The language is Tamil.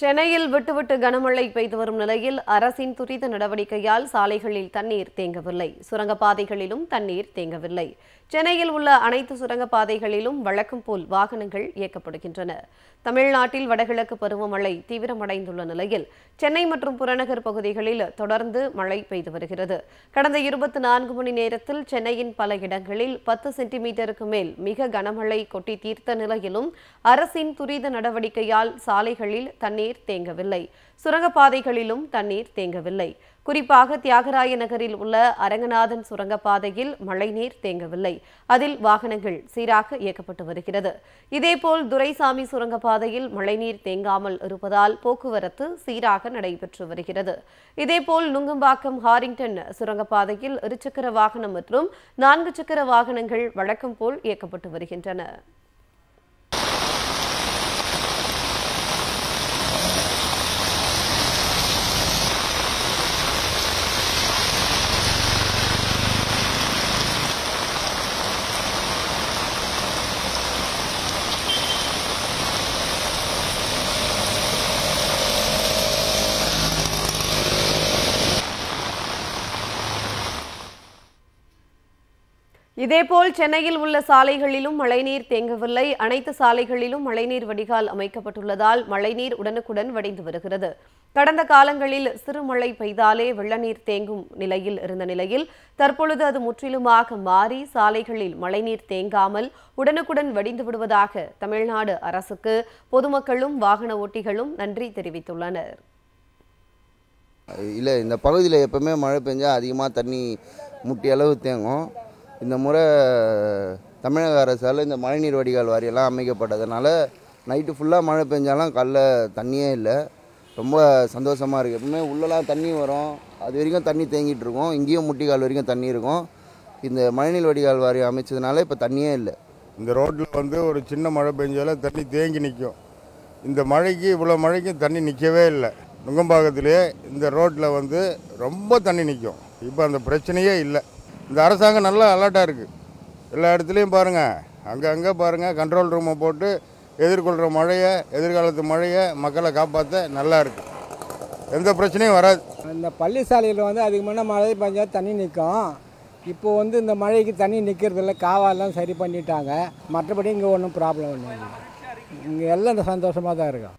சென்னையில் விட்டுவிட்டு கனமழை பெய்து வரும் நிலையில் அரசின் துரித நடவடிக்கையால் சாலைகளில் தண்ணீர் தேங்கவில்லை. சுரங்கப்பாதைகளிலும் தண்ணீர் தேங்கவில்லை. சென்னையில் உள்ள அனைத்து சுரங்கப்பாதைகளிலும் வழக்கம் போல் வாகனங்கள் இயக்கப்படுகின்றன. தமிழ்நாட்டில் வடகிழக்கு பருவமழை தீவிரமடைந்துள்ள நிலையில் சென்னை மற்றும் புறநகர் பகுதிகளில் தொடர்ந்து மழை பெய்து வருகிறது. கடந்த 24 மணி நேரத்தில் சென்னையின் பல இடங்களில் 10 சென்டிமீட்டருக்கு மேல் மிக கனமழை கொட்டி தீர்த்த நிலையிலும் அரசின் துரித நடவடிக்கையால் சாலைகளில் தண்ணீர் தேங்கவில்லை. சுரங்கப்பாதைகளிலும் தண்ணீர் தேங்கவில்லை. குறிப்பாக தியாகராய நகரில் உள்ள அரங்கநாதன் சுரங்கப்பாதையில் மழைநீர் தேங்கவில்லை. அதில் வாகனங்கள் சீராக இயக்கப்பட்டு வருகிறது. இதேபோல் துரைசாமி சுரங்கப்பாதையில் மழைநீர் தேங்காமல் இருப்பதால் போக்குவரத்து சீராக நடைபெற்று வருகிறது. இதேபோல் நுங்கம்பாக்கம் ஹாரிங்டன் சுரங்கப்பாதையில் இருசக்கர வாகனம் மற்றும் 4 சக்கர வாகனங்கள் வழக்கம் போல் இயக்கப்பட்டு வருகின்றன. இதேபோல் சென்னையில் உள்ள சாலைகளிலும் மழைநீர் தேங்கவில்லை. அனைத்து சாலைகளிலும் மழைநீர் வடிகால் அமைக்கப்பட்டுள்ளதால் மழைநீர் உடனுக்குடன் வடிந்து வருகிறது. கடந்த காலங்களில் சிறு மழை பெய்தாலே வெள்ளநீர் தேங்கும் நிலையில் இருந்த நிலையில் தற்பொழுது அது முற்றிலுமாக மாறி சாலைகளில் மழைநீர் தேங்காமல் உடனுக்குடன் வடிந்து விடுவதாக தமிழ்நாடு அரசுக்கு பொதுமக்களும் வாகன ஓட்டிகளும் நன்றி தெரிவித்துள்ளனர். இல்லை, இந்த பகுதியில் எப்பவுமே மழை பெஞ்சால் அதிகமாக தண்ணி முட்டி அளவு தேங்கும். இந்த முறை தமிழக அரசால் இந்த மழைநீர் வடிகால் வாரியெல்லாம் அமைக்கப்பட்டதுனால நைட்டு ஃபுல்லாக மழை பெஞ்சாலும் காலைல தண்ணியே இல்லை. ரொம்ப சந்தோஷமாக இருக்குது. எப்பவுமே உள்ளெல்லாம் தண்ணி வரும், அது வரைக்கும் தண்ணி தேங்கிட்டு இருக்கும். இங்கேயும் முட்டிக்கால் வரைக்கும் தண்ணி இருக்கும். இந்த மழைநீர் வடிகால் வாரியம் அமைச்சதுனால இப்போ தண்ணியே இல்லை. இந்த ரோட்டில் ஒரு சின்ன மழை பெஞ்சாலும் தண்ணி தேங்கி நிற்கும். இந்த மழைக்கு இவ்வளோ மழைக்கும் தண்ணி நிற்கவே இல்லை. நுங்கம்பாக்கத்திலே இந்த ரோட்டில் ரொம்ப தண்ணி நிற்கும். இப்போ அந்த பிரச்சனையே இல்லை. இந்த அரசாங்கம் நல்லா அலர்ட்டாக இருக்குது. எல்லா இடத்துலையும் பாருங்கள், அங்கே பாருங்கள், கண்ட்ரோல் ரூமை போட்டு எதிர்கொள்கிற மழையை, எதிர்காலத்து மழையை மக்களை காப்பாற்ற நல்லா இருக்குது. எந்த பிரச்சனையும் வராது. இந்த பள்ளி சாலையில் அதிகமான மழை பெஞ்சால் தண்ணி நிற்கும். இப்போது இந்த மழைக்கு தண்ணி நிற்கிறதில்ல, காவாலாம் சரி பண்ணிட்டாங்க. மற்றபடி இங்கே ஒன்றும் ப்ராப்ளம் இல்லை. இங்கே எல்லாம் சந்தோஷமாக தான் இருக்கும்.